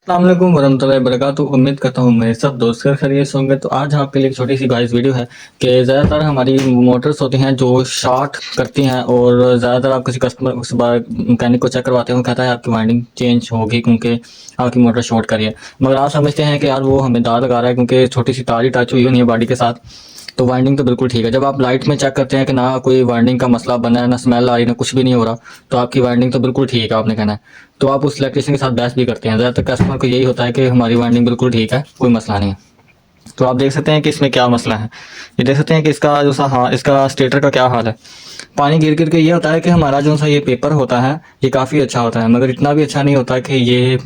अस्सलामुअलैकुम वरहमतुल्लाहि वबरकातुहू। उम्मीद करता हूँ मेरे सब दोस्त खैरियत से होंगे। तो आज आपके लिए एक छोटी सी गाइस वीडियो है कि ज़्यादातर हमारी मोटर्स होती हैं जो शॉर्ट करती हैं, और ज़्यादातर आप किसी कस्टमर उस बार मैकेनिक को चेक करवाते हैं, वो कहता है आपकी वाइंडिंग चेंज होगी क्योंकि आपकी मोटर शॉर्ट करी है। मगर आप समझते हैं कि यार वो हमें दाद लगा रहा है क्योंकि छोटी सी तार ही टच हुई नहीं है बॉडी के साथ। तो वाइंडिंग तो बिल्कुल ठीक है। जब आप लाइट में चेक करते हैं कि ना कोई वाइंडिंग का मसला बना है, ना स्मेल आ रही, ना कुछ भी नहीं हो रहा, तो आपकी वाइंडिंग तो बिल्कुल ठीक है आपने कहना है। तो आप उस इलेक्ट्रिशियन के साथ बहस भी करते हैं। ज़्यादातर कस्टमर को यही होता है कि हमारी वाइंडिंग बिल्कुल ठीक है, कोई मसला नहीं है। तो आप देख सकते हैं कि इसमें क्या मसला है। ये देख सकते हैं कि इसका जो सा हाँ इसका स्टेटर का क्या हाल है। पानी गिर गिर के ये होता है कि हमारा जो सा ये पेपर होता है ये काफ़ी अच्छा होता है, मगर इतना भी अच्छा नहीं होता कि ये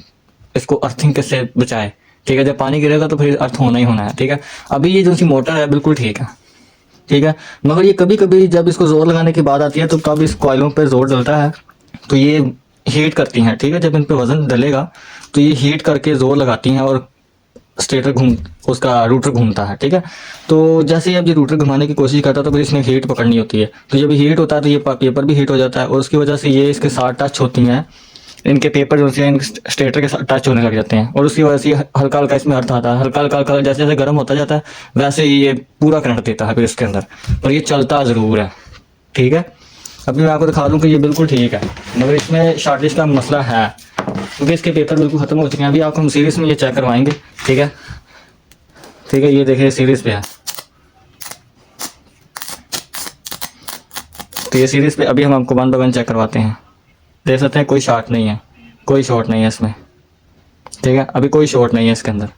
इसको अर्थिंग से बचाए। ठीक है, जब पानी गिरेगा तो फिर अर्थ होना ही होना है। ठीक है, अभी ये जो सी मोटर है बिल्कुल ठीक है। ठीक है, मगर ये कभी कभी जब इसको जोर लगाने की बात आती है तो तब इस कॉइलों पर जोर डलता है तो ये हीट करती हैं। ठीक है, जब इन पे वजन डलेगा तो ये हीट करके जोर लगाती हैं और स्टेटर घूम उसका रूटर घूमता है। ठीक है, तो जैसे ही अब ये रूटर घुमाने की कोशिश करता है तो फिर इसमें हीट पकड़नी होती है। तो जब हीट होता है तो ये पेपर भी हीट हो जाता है, और उसकी वजह से ये इसके साथ टच होती हैं, इनके पेपर जो से स्टेटर के साथ टच होने लग जाते हैं, और उसकी वजह से हल्का हल्का इसमें अर्थ आता है। हल्का हल्का हल्का जैसे जैसे गर्म होता जाता है वैसे ही ये पूरा करंट देता है फिर इसके अंदर, और ये चलता ज़रूर है। ठीक है, अभी मैं आपको दिखा दूं कि ये बिल्कुल ठीक है, मगर इसमें शॉर्टेज का मसला है क्योंकि इसके पेपर बिल्कुल ख़त्म हो चुके हैं। अभी आपको हम सीरीज में ये चेक करवाएंगे। ठीक है, ठीक है, ये देखिए सीरीज पे है। तो ये सीरीज पे अभी हम आपको वन बाय वन चेक करवाते हैं। देख सकते हैं कोई शॉर्ट नहीं है, कोई शॉर्ट नहीं है इसमें। ठीक है, अभी कोई शॉर्ट नहीं है इसके अंदर।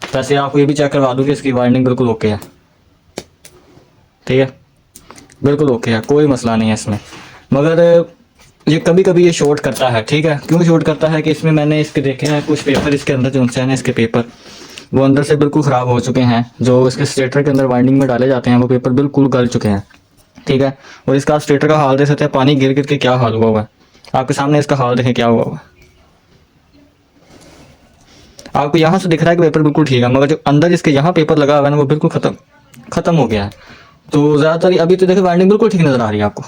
वैसे आपको ये भी चेक करवा दूँ कि इसकी वाइंडिंग बिल्कुल ओके है। ठीक है, बिल्कुल ओके है, कोई मसला नहीं है इसमें। मगर ये कभी कभी ये शॉर्ट करता है। ठीक है, क्यों शॉर्ट करता है कि इसमें मैंने इसके देखे हैं कुछ पेपर इसके अंदर जो है ना, इसके पेपर वो अंदर से बिल्कुल ख़राब हो चुके हैं। जो इसके स्टेटर के अंदर वाइंडिंग में डाले जाते हैं वो पेपर बिल्कुल गल चुके हैं। ठीक है, और इसका स्टेटर का हाल देख सकते हैं, पानी गिर गिर के क्या हाल हुआ हुआ है। आपके सामने इसका हाल देखें क्या हुआ हुआ है। आपको यहाँ से दिख रहा है कि पेपर बिल्कुल ठीक है, मगर जो अंदर इसके यहाँ पेपर लगा हुआ है ना वो बिल्कुल ख़त्म हो गया है। तो ज़्यादातर अभी तो देखिए वाइंडिंग बिल्कुल ठीक नज़र आ रही है आपको,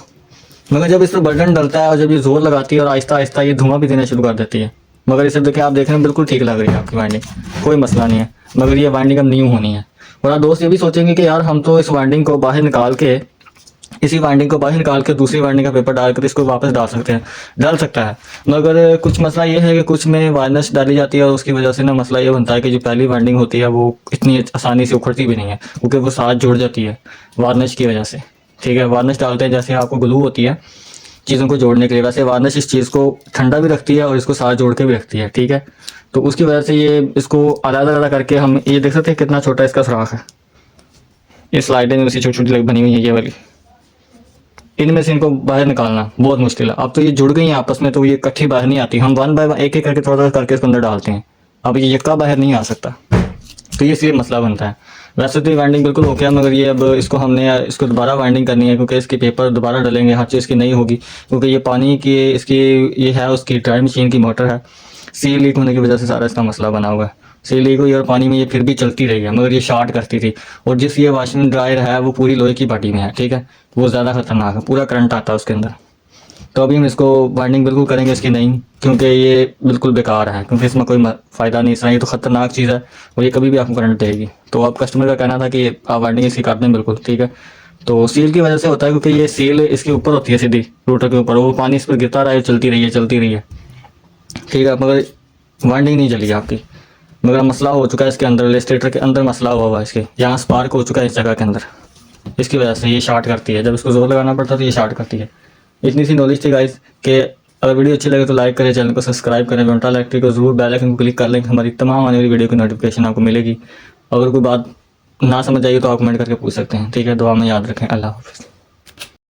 मगर जब इस पर बटन डलता है और जब ये जोर लगाती है और आहिस्ता आहिस्ता ये धुआं भी देना शुरू कर देती है। मगर इसे देखिए, आप देखने में बिल्कुल ठीक लग रही है आपकी वाइंडिंग, कोई मसला नहीं है। मगर ये वाइंडिंग अब न्यू होनी है। और आप दोस्त ये भी सोचेंगे कि यार हम तो इस वाइंडिंग को बाहर निकाल के इसी वाइंडिंग को बाहर निकाल के दूसरी वाइंडिंग का पेपर डालकर इसको वापस डाल सकते हैं, डाल सकता है। मगर कुछ मसला ये है कि कुछ में वार्निश डाली जाती है और उसकी वजह से ना मसला ये बनता है कि जो पहली वाइंडिंग होती है वो इतनी आसानी से उखड़ती भी नहीं है क्योंकि वो साथ जुड़ जाती है वार्निश की वजह से। ठीक है, वार्निश डालते हैं जैसे आपको ग्लू होती है चीज़ों को जोड़ने के लिए, वैसे वार्निश इस चीज़ को ठंडा भी रखती है और इसको साथ जोड़ के भी रखती है। ठीक है, तो उसकी वजह से ये इसको अलग अलग करके हम ये देख सकते हैं कितना छोटा इसका सुराख है। ये स्लाइडें उसी छोटी छोटी बनी हुई है ये वाली, इनमें से इनको बाहर निकालना बहुत मुश्किल है। अब तो ये जुड़ गई हैं आपस में तो ये इकट्ठी बाहर नहीं आती। हम वन बाय वन एक एक करके थोड़ा थोड़ा करके इसको अंदर डालते हैं, अब ये यक्का बाहर नहीं आ सकता, तो ये इसलिए मसला बनता है। वैसे तो ये वाइंडिंग बिल्कुल ओके है, मगर ये अब इसको दोबारा वाइंडिंग करनी है क्योंकि इसके पेपर दोबारा डलेंगे, हर चीज़ की नहीं होगी क्योंकि ये पानी की इसकी ये है उसकी ड्राई मशीन की मोटर है। सी लीक होने की वजह से सारा इसका मसला बना हुआ है। सी लीक हुई और पानी में ये फिर भी चलती रही है, मगर ये शॉर्ट करती थी। और जिस ये वॉशिंग ड्रायर है वो पूरी लोहे की बाटी में है। ठीक है, वो ज़्यादा खतरनाक है, पूरा करंट आता है उसके अंदर। तो अभी हम इसको वाइंडिंग बिल्कुल करेंगे इसकी नहीं, क्योंकि ये बिल्कुल बेकार है, क्योंकि इसमें कोई फ़ायदा नहीं। इसमें ये तो ख़तरनाक चीज़ है और ये कभी भी आपको करंट देगी। तो आप कस्टमर का कहना था कि आप वाइंडिंग इसकी कर दें बिल्कुल। ठीक है, तो सील की वजह से होता है क्योंकि ये सील इसके ऊपर होती है सीधी रोटर के ऊपर, वो पानी इस पर गिरता रहा है, चलती रही है चलती रही है। ठीक है, मगर वाइंडिंग नहीं चली आपकी, मगर मसला हो चुका है इसके अंदर, स्टेटर के अंदर मसला हुआ है, इसके यहाँ स्पार्क हो चुका है इस जगह के अंदर। इसकी वजह से ये शॉर्ट करती है, जब इसको जोर लगाना पड़ता है तो ये शॉर्ट करती है। इतनी सी नॉलेज थी गाइस कि अगर वीडियो अच्छी लगे तो लाइक करें, चैनल को सब्सक्राइब करें, घंटा इलेक्ट्रिक को जरूर बेल आइकन को क्लिक कर लें, हमारी तमाम आने वाली वीडियो की नोटिफिकेशन आपको मिलेगी। अगर कोई बात ना समझ आई तो आप कमेंट करके पूछ सकते हैं। ठीक है, दुआ में याद रखें। अल्लाह हाफ़िज़।